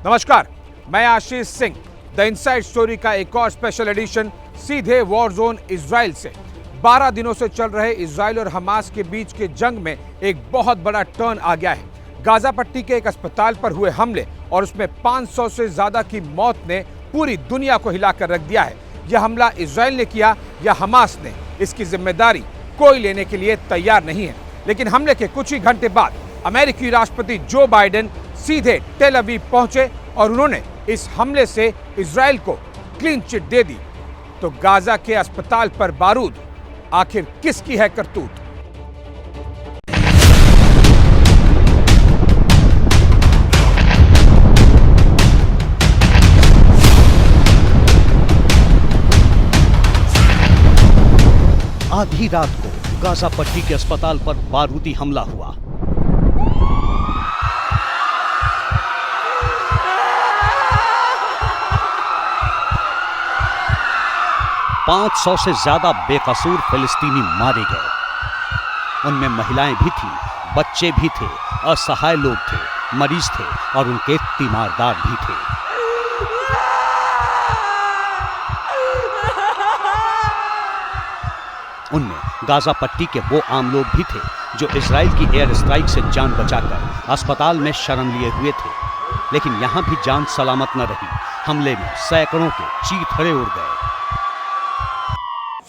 नमस्कार, मैं Ashish Singh. The inside story का एक और स्पेशल एडिशन सीधे वॉर जोन इजराइल से। 12 दिनों से चल रहे इजराइल और हमास के बीच के जंग में एक बहुत बड़ा टर्न आ गया है। गाजा पट्टी के एक अस्पताल पर हुए हमले और उसमें 500 से ज्यादा की मौत ने पूरी दुनिया को हिलाकर रख दिया है। यह हमला इजराइल ने किया या हमास ने, इसकी जिम्मेदारी कोई लेने के लिए तैयार नहीं है। लेकिन हमले के कुछ ही घंटे बाद अमेरिकी राष्ट्रपति जो बाइडेन सीधे टेल अवीव पहुंचे और उन्होंने इस हमले से इजराइल को क्लीन चिट दे दी। तो गाजा के अस्पताल पर बारूद, आखिर किसकी है करतूत? आधी रात को गाजा पट्टी के अस्पताल पर बारूदी हमला हुआ। पांच 500 से ज्यादा बेकसूर फिलिस्तीनी मारे गए। उनमें महिलाएं भी थीं, बच्चे भी थे, असहाय लोग थे, मरीज थे और उनके तीमारदार भी थे। उनमें गाजा पट्टी के वो आम लोग भी थे जो इजराइल की एयर स्ट्राइक से जान बचाकर अस्पताल में शरण लिए हुए थे। लेकिन यहां भी जान सलामत न रही। हमले में सैकड़ों के चीथड़े उड़ गए।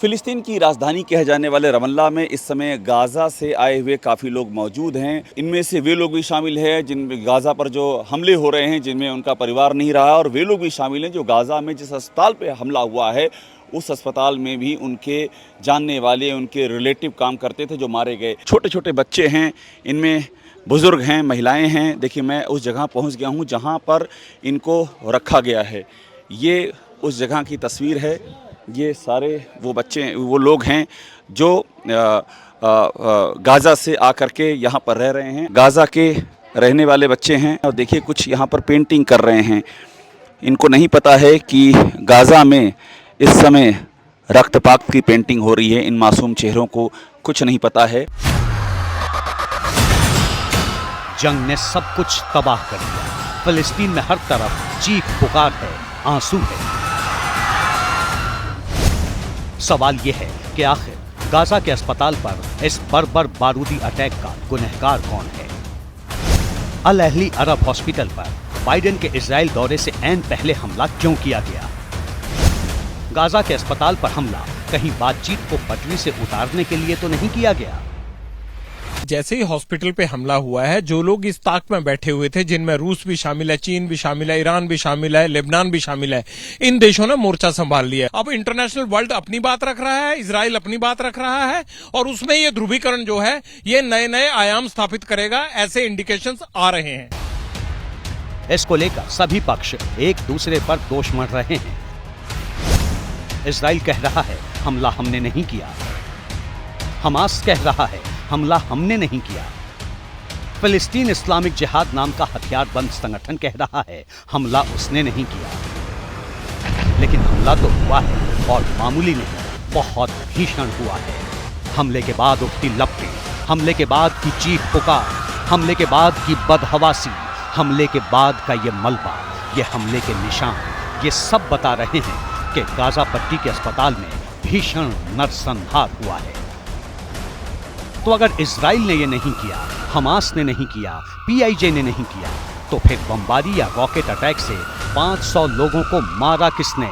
फिलिस्तीन की राजधानी कहे जाने वाले रमल्ला में इस समय गाजा से आए हुए काफ़ी लोग मौजूद हैं। इनमें से वे लोग भी शामिल हैं जिन गाजा पर जो हमले हो रहे हैं, जिनमें उनका परिवार नहीं रहा, और वे लोग भी शामिल हैं जो गाजा में जिस अस्पताल पे हमला हुआ है उस अस्पताल में भी उनके जानने वाले, उनके रिलेटिव काम करते थे जो मारे गए। छोटे छोटे बच्चे हैं, इनमें बुज़ुर्ग हैं, महिलाएँ हैं। देखिए, मैं उस जगह पहुँच गया हूँ जहाँ पर इनको रखा गया है। ये उस जगह की तस्वीर है। ये सारे वो बच्चे, वो लोग हैं जो गाज़ा से आकर के यहाँ पर रह रहे हैं। गाज़ा के रहने वाले बच्चे हैं और देखिए कुछ यहाँ पर पेंटिंग कर रहे हैं। इनको नहीं पता है कि गाज़ा में इस समय रक्तपात की पेंटिंग हो रही है। इन मासूम चेहरों को कुछ नहीं पता है। जंग ने सब कुछ तबाह कर दिया। फिलिस्तीन में हर तरफ चीख पुकार है, आंसू है। सवाल यह है कि आखिर गाजा के अस्पताल पर इस बर्बर बारूदी अटैक का गुनहगार कौन है? अल अहली अरब हॉस्पिटल पर बाइडेन के इजराइल दौरे से ऐन पहले हमला क्यों किया गया? गाजा के अस्पताल पर हमला कहीं बातचीत को पटरी से उतारने के लिए तो नहीं किया गया? जैसे ही हॉस्पिटल पे हमला हुआ है, जो लोग इस ताक में बैठे हुए थे, जिनमें रूस भी शामिल है, चीन भी शामिल है, ईरान भी शामिल है, लेबनान भी शामिल है, इन देशों ने मोर्चा संभाल लिया। अब इंटरनेशनल वर्ल्ड अपनी बात रख रहा है, इजराइल अपनी बात रख रहा है और उसमें ये ध्रुवीकरण जो है ये नए नए आयाम स्थापित करेगा, ऐसे इंडिकेशंस आ रहे हैं। इसको लेकर सभी पक्ष एक दूसरे पर दोष मढ़ रहे हैं। इजराइल कह रहा है हमला हमने नहीं किया। हमास कह रहा है हमला हमने नहीं किया। फिलिस्तीन इस्लामिक जिहाद नाम का हथियारबंद संगठन कह रहा है हमला उसने नहीं किया। लेकिन हमला तो हुआ है और मामूली नहीं, बहुत भीषण हुआ है। हमले के बाद उठती लपटें, हमले के बाद की चीख पुकार, हमले के बाद की बदहवासी, हमले के बाद का ये मलबा, ये हमले के निशान, ये सब बता रहे हैं कि गाजा पट्टी के अस्पताल में भीषण नरसंहार हुआ है। तो अगर इजराइल ने ये नहीं किया, हमास ने नहीं किया, पीआईजे ने नहीं किया, तो फिर बमबारी या रॉकेट अटैक से 500 लोगों को मारा किसने?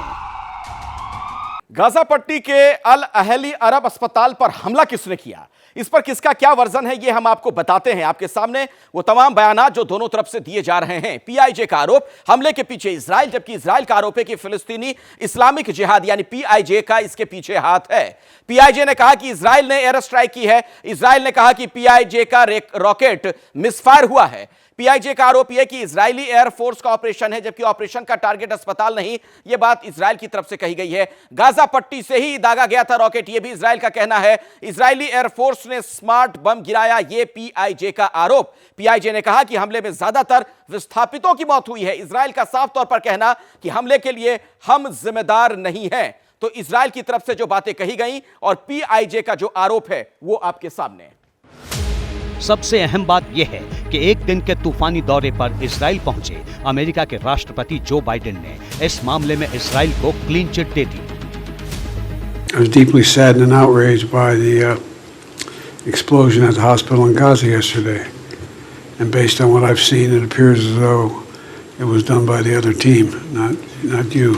गाजा पट्टी के अल अहली अरब अस्पताल पर हमला किसने किया? इस पर किसका क्या वर्जन है, ये हम आपको बताते हैं। आपके सामने वो तमाम बयानात जो दोनों तरफ से दिए जा रहे हैं। पीआईजे का आरोप, हमले के पीछे इजराइल, जबकि इजराइल का आरोप है कि फिलिस्तीनी इस्लामिक जिहाद यानी पीआईजे का इसके पीछे हाथ है। पीआईजे ने कहा कि इजराइल ने एयर स्ट्राइक की है। इजराइल ने कहा कि पीआईजे का रॉकेट मिसफायर हुआ है। पीआईजे का आरोप यह कि इजरायली एयरफोर्स का ऑपरेशन है, जबकि ऑपरेशन का टारगेट अस्पताल नहीं। यह बात इजराइल की तरफ से कही गई है। गाजा पट्टी से ही दागा गया था रॉकेट, यह भी इजराइल का कहना है। इजरायली एयरफोर्स ने स्मार्ट बम गिराया, यह पीआईजे का आरोप। पीआईजे ने कहा कि हमले में ज्यादातर विस्थापितों की मौत हुई है। इजराइल का साफ तौर पर कहना कि हमले के लिए हम जिम्मेदार नहीं हैं। तो इजराइल की तरफ से जो बातें कही गई और पीआईजे का जो आरोप है वो आपके सामने है। सबसे अहम बात यह है कि एक दिन के तूफानी दौरे पर इजराइल पहुंचे अमेरिका के राष्ट्रपति जो बाइडेन ने इस मामले में इजराइल को clean chit they the. I was deeply saddened and outraged by the explosion at the hospital in Gaza yesterday. And based on what I've seen, it appears as though it was done by the other team, not you.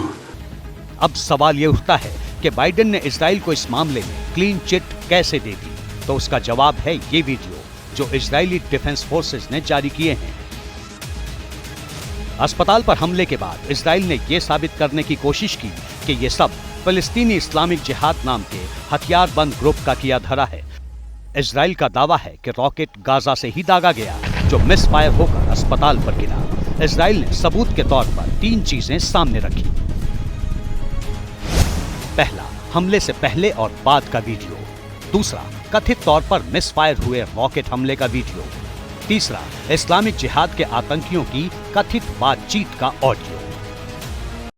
अब सवाल ये उठता है कि Biden ने Israel को इस मामले में क्लीन चिट कैसे दे दी, तो उसका जवाब है ये वीडियो जो इजरायली डिफेंस फोर्सेस ने जारी किए हैं। अस्पताल पर हमले के बाद इजराइल ने यह साबित करने की कोशिश की कि ये सब फिलिस्तीनी इस्लामिक जिहाद नाम के हथियारबंद ग्रुप का किया धरा है। इजराइल का दावा है कि रॉकेट गाजा से ही दागा गया जो मिसफायर होकर अस्पताल पर गिरा। इजराइल ने सबूत के तौर पर 3 चीजें सामने रखी। पहला, हमले से पहले और बाद का वीडियो। दूसरा, कथित तौर पर मिसफायर हुए रॉकेट हमले का वीडियो। तीसरा, इस्लामिक जिहाद के आतंकियों की कथित बातचीत का audio.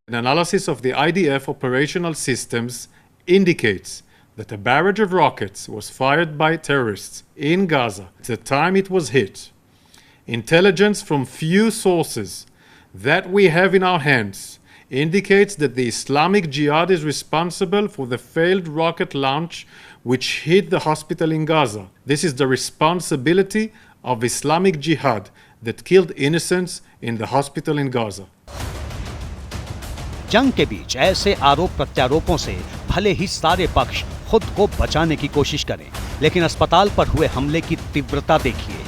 An analysis of the IDF operational systems indicates that a barrage of rockets was fired by terrorists in Gaza at the time it was hit. Intelligence from few sources that we have in our hands indicates that the Islamic Jihad is responsible for the failed rocket launch which hit the hospital in Gaza. This is the responsibility of Islamic Jihad that killed innocents in the hospital in Gaza. जंग के बीच ऐसे आरोप प्रत्यारोपों से भले ही सारे पक्ष खुद को बचाने की कोशिश करें, लेकिन अस्पताल पर हुए हमले की तीव्रता देखिए।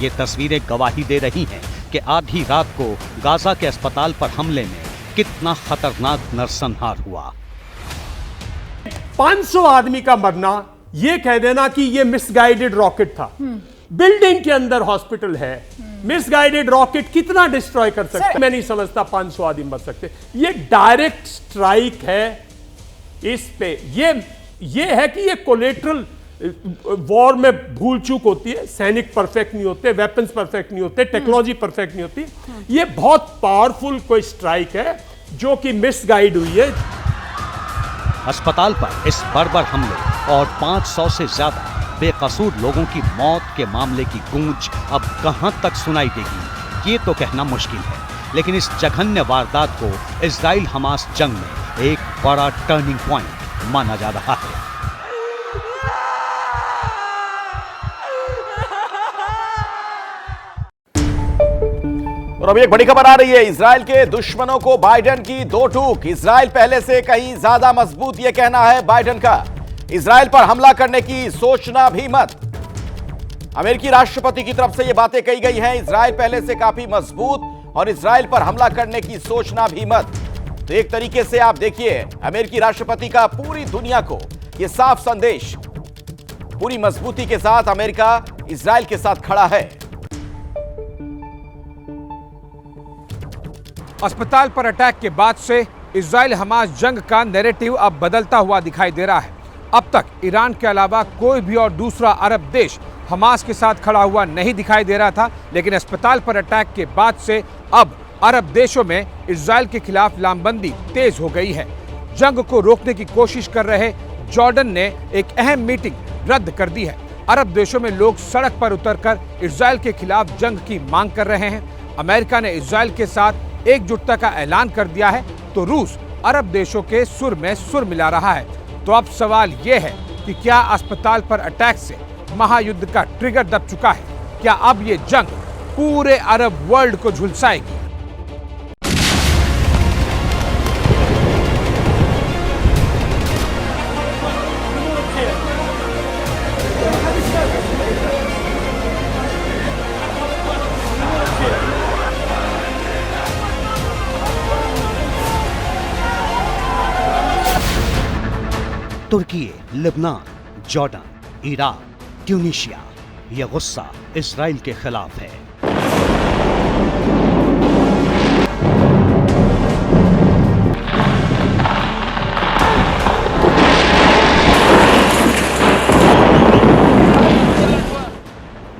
ये तस्वीरें गवाही दे रही हैं कि आधी रात को गाजा के अस्पताल पर हमले में कितना खतरनाक नरसंहार हुआ। 500 आदमी का मरना, ये कह देना कि ये मिसगाइडेड रॉकेट था। बिल्डिंग के अंदर हॉस्पिटल है, मिसगाइडेड रॉकेट कितना डिस्ट्रॉय कर सकता है? मैं नहीं समझता 500 आदमी मर सकते। ये डायरेक्ट स्ट्राइक है इस पे। ये है कि ये कोलेटरल वॉर में भूल चूक होती है। सैनिक परफेक्ट नहीं होते, वेपन्स परफेक्ट नहीं होते, टेक्नोलॉजी परफेक्ट नहीं होती। ये बहुत पावरफुल कोई स्ट्राइक है जो कि मिसगाइड हुई है। अस्पताल पर इस बर्बर हमले और 500 से ज्यादा बेकसूर लोगों की मौत के मामले की गूंज अब कहां तक सुनाई देगी, ये तो कहना मुश्किल है। लेकिन इस जघन्य वारदात को इजराइल हमास जंग में एक बड़ा टर्निंग पॉइंट माना जा रहा है। और अभी एक बड़ी खबर आ रही है। इजराइल के दुश्मनों को बाइडेन की दो टूक। इजराइल पहले से कहीं ज्यादा मजबूत, यह कहना है बाइडेन का। इजराइल पर हमला करने की सोचना भी मत। अमेरिकी राष्ट्रपति की तरफ से यह बातें कही गई हैं। इजराइल पहले से काफी मजबूत और इजराइल पर हमला करने की सोचना भी मत। तो एक तरीके से आप देखिए अमेरिकी राष्ट्रपति का पूरी दुनिया को यह साफ संदेश। पूरी मजबूती के साथ अमेरिका इजराइल के साथ खड़ा है। अस्पताल पर अटैक के बाद से इजराइल हमास जंग का नैरेटिव अब बदलता हुआ दिखाई दे रहा है। अब तक ईरान के अलावा कोई भी और दूसरा अरब देश हमास के साथ खड़ा हुआ नहीं दिखाई दे रहा था, लेकिन अस्पताल पर अटैक के बाद से अब अरब देशों में इजराइल के खिलाफ लामबंदी तेज हो गई है। जंग को रोकने की कोशिश कर रहे जॉर्डन ने एक अहम मीटिंग रद्द कर दी है। अरब देशों में लोग सड़क पर उतरकर इजराइल के खिलाफ जंग की मांग कर रहे हैं। अमेरिका ने इजराइल के साथ एकजुटता का ऐलान कर दिया है, तो रूस अरब देशों के सुर में सुर मिला रहा है। तो अब सवाल यह है कि क्या अस्पताल पर अटैक से महायुद्ध का ट्रिगर दब चुका है? क्या अब ये जंग पूरे अरब वर्ल्ड को झुलसाएगी? तुर्की, लेबनान, जॉर्डन, इराक, ट्यूनीशिया, यह गुस्सा इजराइल के खिलाफ है।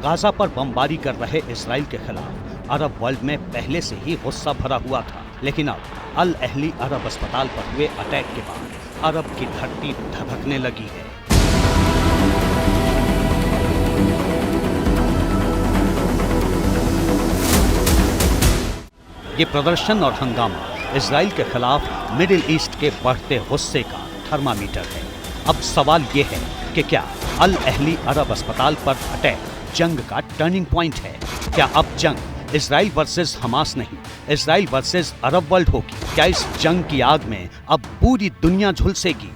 गाजा पर बमबारी कर रहे इजराइल के खिलाफ अरब वर्ल्ड में पहले से ही गुस्सा भरा हुआ था, लेकिन अब अल अहली अरब अस्पताल पर हुए अटैक के बाद अरब की धरती धधकने लगी है। ये प्रदर्शन और हंगामा इजराइल के खिलाफ मिडिल ईस्ट के बढ़ते गुस्से का थर्मामीटर है। अब सवाल ये है कि क्या अल अहली अरब अस्पताल पर अटैक जंग का टर्निंग पॉइंट है? क्या अब जंग इजराइल वर्सेस हमास नहीं, इजराइल वर्सेस अरब वर्ल्ड होगी? क्या इस जंग की आग में अब पूरी दुनिया झुलसेगी?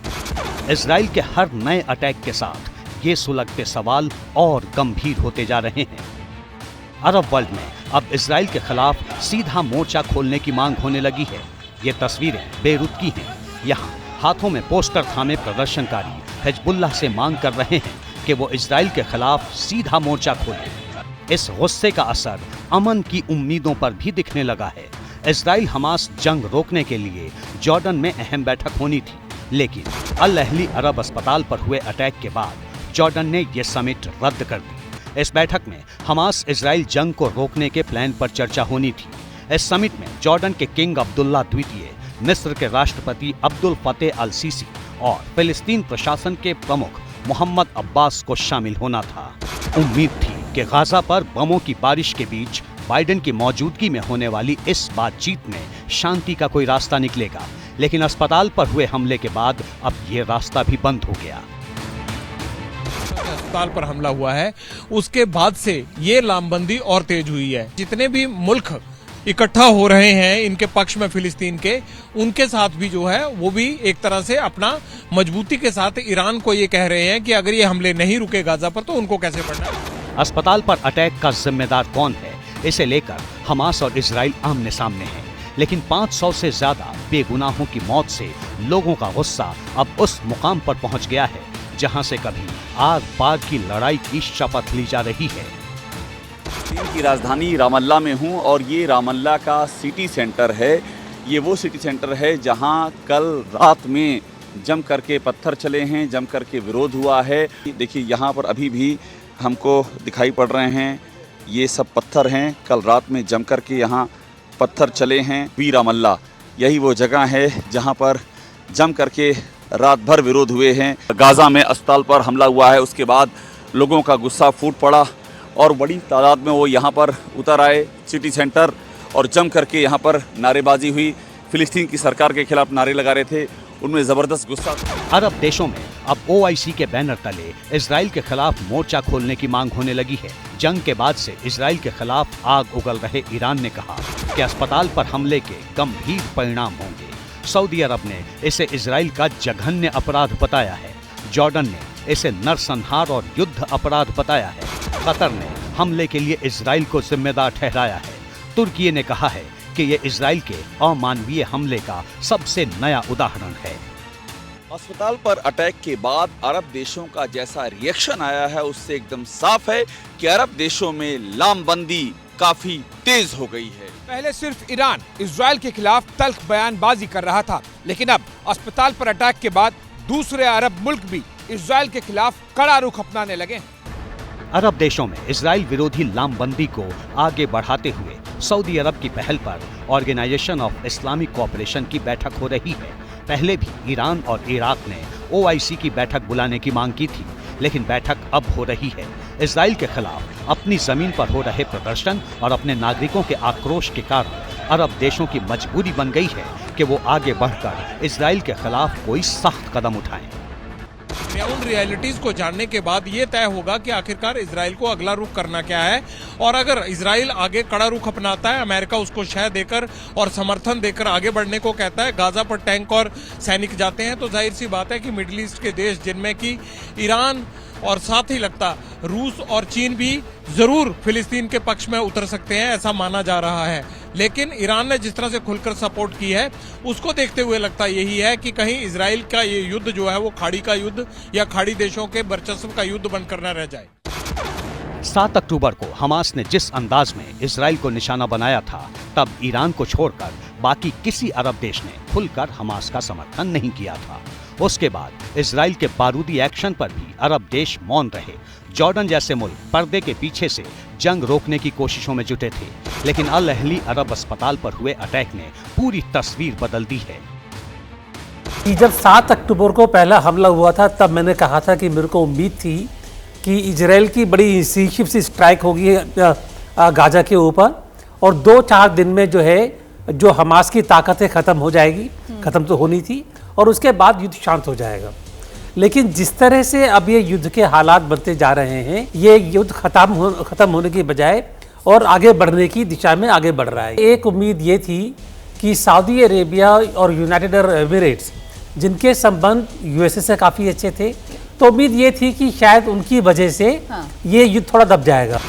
इजराइल के हर नए अटैक के साथ ये सुलगते सवाल और गंभीर होते जा रहे हैं। अरब वर्ल्ड में अब इजराइल के खिलाफ सीधा मोर्चा खोलने की मांग होने लगी है। ये तस्वीरें बेरूत की हैं। यहाँ हाथों में पोस्टर थामे प्रदर्शनकारी हिजबुल्लाह से मांग कर रहे हैं कि वो इजराइल के खिलाफ सीधा मोर्चा खोले। इस गुस्से का असर अमन की उम्मीदों पर भी दिखने लगा है। इजराइल हमास जंग रोकने के लिए जॉर्डन में अहम बैठक होनी थी, लेकिन अल अहली अरब अस्पताल पर हुए अटैक के बाद जॉर्डन ने यह समिट रद्द कर दी। इस बैठक में हमास इजराइल जंग को रोकने के प्लान पर चर्चा होनी थी। इस समिट में जॉर्डन के किंग अब्दुल्ला द्वितीय, मिस्र के राष्ट्रपति अब्दुल फतेह अल सीसी और फिलिस्तीन प्रशासन के प्रमुख मोहम्मद अब्बास को शामिल होना था। उम्मीद थी कि गाजा पर बमों की बारिश के बीच बाइडेन की मौजूदगी में होने वाली इस बातचीत में शांति का कोई रास्ता निकलेगा, लेकिन अस्पताल पर हुए हमले के बाद अब ये रास्ता भी बंद हो गया। अस्पताल पर हमला हुआ है, उसके बाद से ये लामबंदी और तेज हुई है। जितने भी मुल्क इकट्ठा हो रहे हैं इनके पक्ष में फिलिस्तीन के, उनके साथ भी जो है वो भी एक तरह से अपना मजबूती के साथ ईरान को ये कह रहे हैं कि अगर ये हमले नहीं रुके गाजा पर तो उनको कैसे पड़ना है। अस्पताल पर अटैक का जिम्मेदार कौन है, इसे लेकर हमास और इजराइल आमने सामने हैं, लेकिन 500 से ज्यादा बेगुनाहों की मौत से लोगों का गुस्सा अब उस मुकाम पर पहुंच गया है जहां से कभी आग पार की लड़ाई की शपथ ली जा रही है। फिलिस्तीन की राजधानी रामल्ला में हूं और ये रामल्ला का सिटी सेंटर है। ये वो सिटी सेंटर है जहां कल रात में जम करके पत्थर चले हैं, जम करके विरोध हुआ है। देखिए यहाँ पर अभी भी हमको दिखाई पड़ रहे हैं, ये सब पत्थर हैं, कल रात में जम करके यहाँ पत्थर चले हैं। वी रामल्ला यही वो जगह है जहाँ पर जम करके रात भर विरोध हुए हैं। गाज़ा में अस्पताल पर हमला हुआ है, उसके बाद लोगों का गुस्सा फूट पड़ा और बड़ी तादाद में वो यहाँ पर उतर आए सिटी सेंटर और जम करके यहाँ पर नारेबाजी हुई। फिलिस्तीन की सरकार के खिलाफ नारे लगा रहे थे, उनमें ज़बरदस्त गुस्सा था। अरब देशों में अब OIC के बैनर तले इजराइल के खिलाफ मोर्चा खोलने की मांग होने लगी है। जंग के बाद से इजराइल के खिलाफ आग उगल रहे ईरान ने कहा कि अस्पताल पर हमले के गंभीर परिणाम होंगे। सऊदी अरब ने इसे इजराइल का जघन्य अपराध बताया है। जॉर्डन ने इसे नरसंहार और युद्ध अपराध बताया है। कतर ने हमले के लिए इजराइल को जिम्मेदार ठहराया है। तुर्की ने कहा है कि ये इजराइल के अमानवीय हमले का सबसे नया उदाहरण है। अस्पताल पर अटैक के बाद अरब देशों का जैसा रिएक्शन आया है उससे एकदम साफ है कि अरब देशों में लामबंदी काफी तेज हो गई है। पहले सिर्फ ईरान इजराइल के खिलाफ तल्ख बयानबाजी कर रहा था, लेकिन अब अस्पताल पर अटैक के बाद दूसरे अरब मुल्क भी इजराइल के खिलाफ कड़ा रुख अपनाने लगे। अरब देशों में इजराइल विरोधी लामबंदी को आगे बढ़ाते हुए सऊदी अरब की पहल पर ऑर्गेनाइजेशन ऑफ इस्लामिक कोऑपरेशन की बैठक हो रही है। पहले भी ईरान और इराक ने OIC की बैठक बुलाने की मांग की थी, लेकिन बैठक अब हो रही है। इजराइल के खिलाफ अपनी जमीन पर हो रहे प्रदर्शन और अपने नागरिकों के आक्रोश के कारण अरब देशों की मजबूरी बन गई है कि वो आगे बढ़कर इजराइल के खिलाफ कोई सख्त कदम उठाएं। ग्राउंड रियलिटीज को जानने के बाद ये तय होगा कि आखिरकार इजराइल को अगला रुख करना क्या है, और अगर इजराइल आगे कड़ा रुख अपनाता है, अमेरिका उसको शह देकर और समर्थन देकर आगे बढ़ने को कहता है, गाजा पर टैंक और सैनिक जाते हैं, तो जाहिर सी बात है कि मिडिल ईस्ट के देश जिनमें कि ईरान और साथ ही लगता रूस और चीन भी जरूर फिलिस्तीन के पक्ष में उतर सकते हैं, ऐसा माना जा रहा है। लेकिन ईरान ने जिस तरह से खुलकर सपोर्ट की है उसको देखते हुए लगता यही है कि कहीं इजराइल का ये युद्ध जो है वो खाड़ी का युद्ध या खाड़ी देशों के वर्चस्व का युद्ध बनकर न रह जाए। 7 अक्टूबर को हमास ने जिस अंदाज में इजराइल को निशाना बनाया था, तब ईरान को छोड़कर बाकी किसी अरब देश ने खुलकर हमास का समर्थन नहीं किया था। उसके बाद इजराइल के बारूदी एक्शन पर भी अरब देश मौन रहे। जॉर्डन जैसे मुल्क पर्दे के पीछे से जंग रोकने की कोशिशों में जुटे थे, लेकिन अल अहली अरब अस्पताल पर हुए अटैक ने पूरी तस्वीर बदल दी है। जब 7 अक्टूबर को पहला हमला हुआ था तब मैंने कहा था कि मेरे को उम्मीद थी कि इजराइल की बड़ी इंसिसिव सी स्ट्राइक होगी गाजा के ऊपर, और 2-4 दिन में जो है जो हमास की ताकत है ख़त्म हो जाएगी, ख़त्म तो होनी थी, और उसके बाद युद्ध शांत हो जाएगा। लेकिन जिस तरह से अब ये युद्ध के हालात बनते जा रहे हैं, ये युद्ध ख़त्म होने की बजाय और आगे बढ़ने की दिशा में आगे बढ़ रहा है। एक उम्मीद ये थी कि सऊदी अरेबिया और यूनाइटेड अरब एमिरेट्स, जिनके संबंध यूएसए से काफ़ी अच्छे थे, तो उम्मीद ये थी कि शायद उनकी वजह से ये युद्ध थोड़ा दब जाएगा।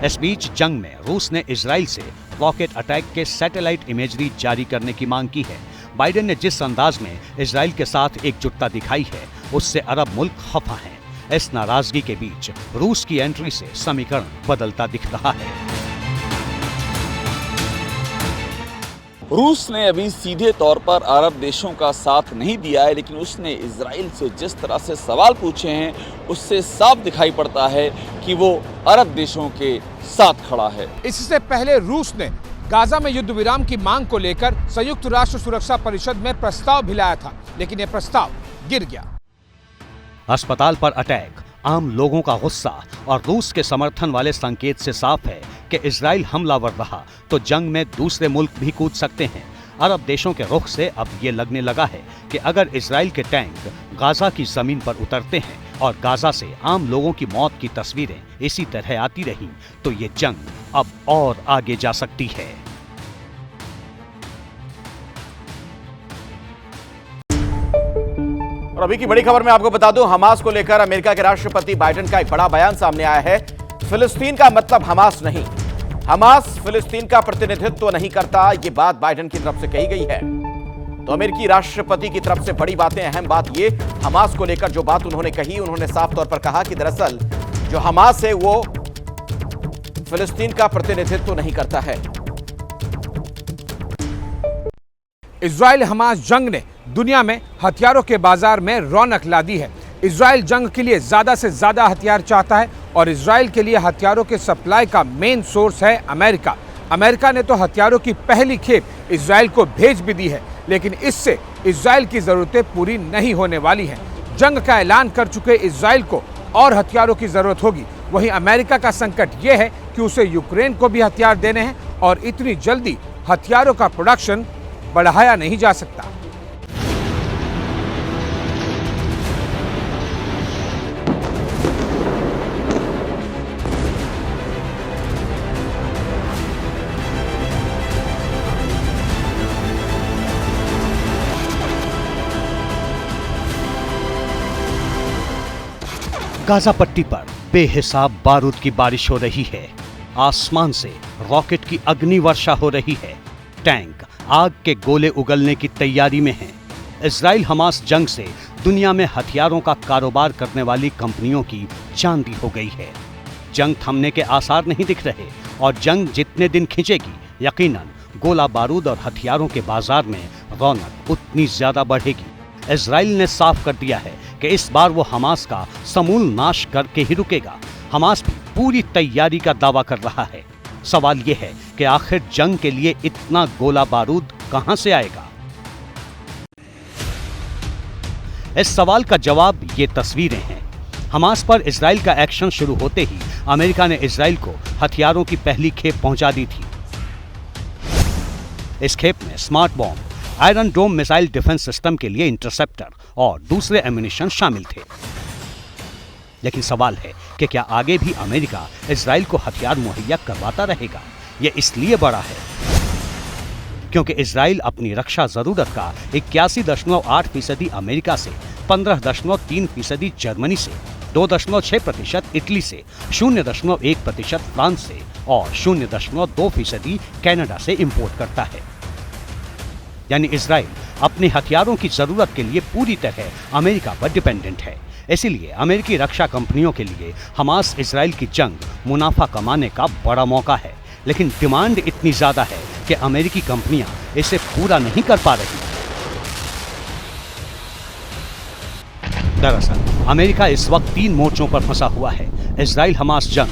इस बीच जंग में रूस ने इजराइल से रॉकेट अटैक के सैटेलाइट इमेजरी जारी करने की मांग की है। बाइडेन ने जिस अंदाज में इजराइल के साथ एकजुटता दिखाई है, उससे अरब मुल्क खफा हैं। इस नाराजगी के बीच रूस की एंट्री से समीकरण बदलता दिख रहा है। रूस ने अभी सीधे तौर पर अरब देशों का साथ नहीं दिया है, लेकिन उसने इजराइल से जिस तरह से सवाल पूछे हैं, उससे साफ दिखाई पड़ता है कि वो अरब देशों के साथ खड़ा है। इससे पहले रूस ने गाजा में युद्ध विराम की मांग को लेकर संयुक्त राष्ट्र सुरक्षा परिषद में प्रस्ताव भी लाया था, लेकिन यह प्रस्ताव गिर गया। अस्पताल पर अटैक, आम लोगों का गुस्सा और रूस के समर्थन वाले संकेत से साफ है कि इजराइल हमलावर रहा तो जंग में दूसरे मुल्क भी कूद सकते हैं। अरब देशों के रुख से अब ये लगने लगा है कि अगर इजराइल के टैंक गाजा की जमीन पर उतरते हैं और गाजा से आम लोगों की मौत की तस्वीरें इसी तरह आती रहीं, तो ये जंग अब और आगे जा सकती है। और अभी की बड़ी खबर मैं आपको बता दूं, हमास को लेकर अमेरिका के राष्ट्रपति बाइडेन का एक बड़ा बयान सामने आया है। फिलिस्तीन का मतलब हमास नहीं, हमास फिलिस्तीन का प्रतिनिधित्व नहीं करता, ये बात बाइडेन की तरफ से कही गई है। तो अमेरिकी राष्ट्रपति की तरफ से बड़ी बातें, अहम बात ये, हमास को लेकर जो बात उन्होंने कही, उन्होंने साफ तौर पर कहा कि दरअसल जो हमास है वो फिलिस्तीन का प्रतिनिधित्व नहीं करता है। इजराइल हमास जंग ने दुनिया में हथियारों के बाजार में रौनक ला दी है। इजराइल जंग के लिए ज्यादा से ज्यादा हथियार चाहता है और इजराइल के लिए हथियारों के सप्लाई का मेन सोर्स है अमेरिका। अमेरिका ने तो हथियारों की पहली खेप इजराइल को भेज भी दी है, लेकिन इससे इजराइल की जरूरतें पूरी नहीं होने वाली हैं। जंग का ऐलान कर चुके इजराइल को और हथियारों की जरूरत होगी। वहीं अमेरिका का संकट यह है कि उसे यूक्रेन को भी हथियार देने हैं और इतनी जल्दी हथियारों का प्रोडक्शन बढ़ाया नहीं जा सकता। गाजा पट्टी पर बेहिसाब बारूद की बारिश हो रही है। आसमान से रॉकेट की अग्नि वर्षा हो रही है। टैंक आग के गोले उगलने की तैयारी में हैं। इजराइल हमास जंग से दुनिया में हथियारों का कारोबार करने वाली कंपनियों की चांदी हो गई है। जंग थमने के आसार नहीं दिख रहे और जंग जितने दिन खिंचेगी, यकीनन गोला बारूद और हथियारों के बाजार में रौनक उतनी ज्यादा बढ़ेगी। इजराइल ने साफ कर दिया है कि इस बार वो हमास का समूल नाश करके ही रुकेगा। हमास भी पूरी तैयारी का दावा कर रहा है। सवाल ये है कि आखिर जंग के लिए इतना गोला बारूद कहां से आएगा? इस सवाल का जवाब ये तस्वीरें हैं। हमास पर इजराइल का एक्शन शुरू होते ही अमेरिका ने इजराइल को हथियारों की पहली खेप पहुंचा दी थी। इस खेप में smart bomb, Iron Dome missile defence system के लिए इंटरसेप्टर और दूसरे एम्युनिशन शामिल थे। लेकिन सवाल है कि क्या आगे भी अमेरिका इजराइल को हथियार मुहैया करवाता रहेगा? यह इसलिए बड़ा है क्योंकि इजराइल अपनी रक्षा जरूरत का 81.8% अमेरिका से, 15.3% जर्मनी से, 2.6% इटली से, 0.1% फ्रांस से और 0.2% कनाडा से इंपोर्ट करता है। यानी इजराइल अपने हथियारों की जरूरत के लिए पूरी तरह अमेरिका पर डिपेंडेंट है। इसीलिए अमेरिकी रक्षा कंपनियों के लिए हमास इजराइल की जंग मुनाफा कमाने का बड़ा मौका है। लेकिन डिमांड इतनी ज्यादा है कि अमेरिकी कंपनियां इसे पूरा नहीं कर पा रही। दरअसल अमेरिका इस वक्त 3 मोर्चों पर फंसा हुआ है: इजराइल हमास जंग,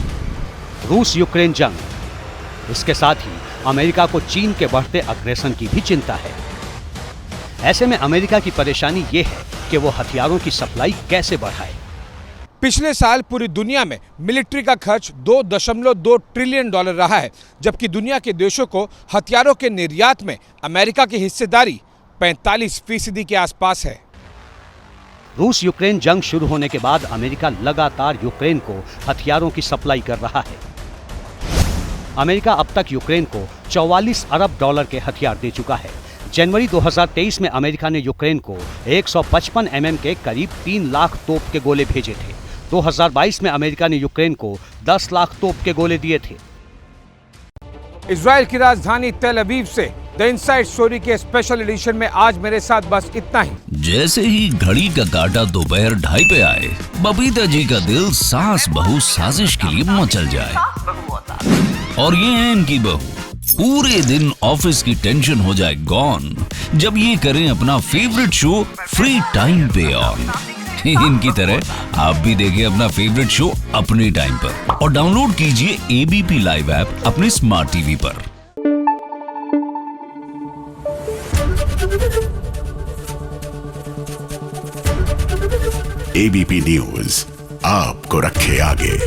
रूस यूक्रेन जंग। इसके साथ ही अमेरिका को चीन के बढ़ते अग्रेसन की भी चिंता है। ऐसे में अमेरिका की परेशानी ये है कि वो हथियारों की सप्लाई कैसे बढ़ाए। पिछले साल पूरी दुनिया में मिलिट्री का खर्च $2.2 ट्रिलियन रहा है, जबकि दुनिया के देशों को हथियारों के निर्यात में अमेरिका की हिस्सेदारी 45% के आसपास है। रूस यूक्रेन जंग शुरू होने के बाद अमेरिका लगातार यूक्रेन को हथियारों की सप्लाई कर रहा है। अमेरिका अब तक यूक्रेन को $44 अरब के हथियार दे चुका है। जनवरी 2023 में अमेरिका ने यूक्रेन को 155 mm के करीब 3 लाख तोप के गोले भेजे थे। 2022 में अमेरिका ने यूक्रेन को 10 लाख तोप के गोले दिए थे। इजराइल की राजधानी तेल अवीव से द इनसाइड स्टोरी के स्पेशल एडिशन में आज मेरे साथ बस इतना ही। जैसे ही घड़ी का काटा दोपहर 2:30 पे आए, बबीता जी का दिल सास बहू साजिश के लिए मचल जाए। और ये है इनकी बहू, पूरे दिन ऑफिस की टेंशन हो जाए गॉन जब ये करें अपना फेवरेट शो फ्री टाइम पे ऑन। इनकी तरह आप भी देखिए अपना फेवरेट शो अपने टाइम पर और डाउनलोड कीजिए एबीपी लाइव ऐप अपने स्मार्ट टीवी पर। एबीपी न्यूज आपको रखे आगे।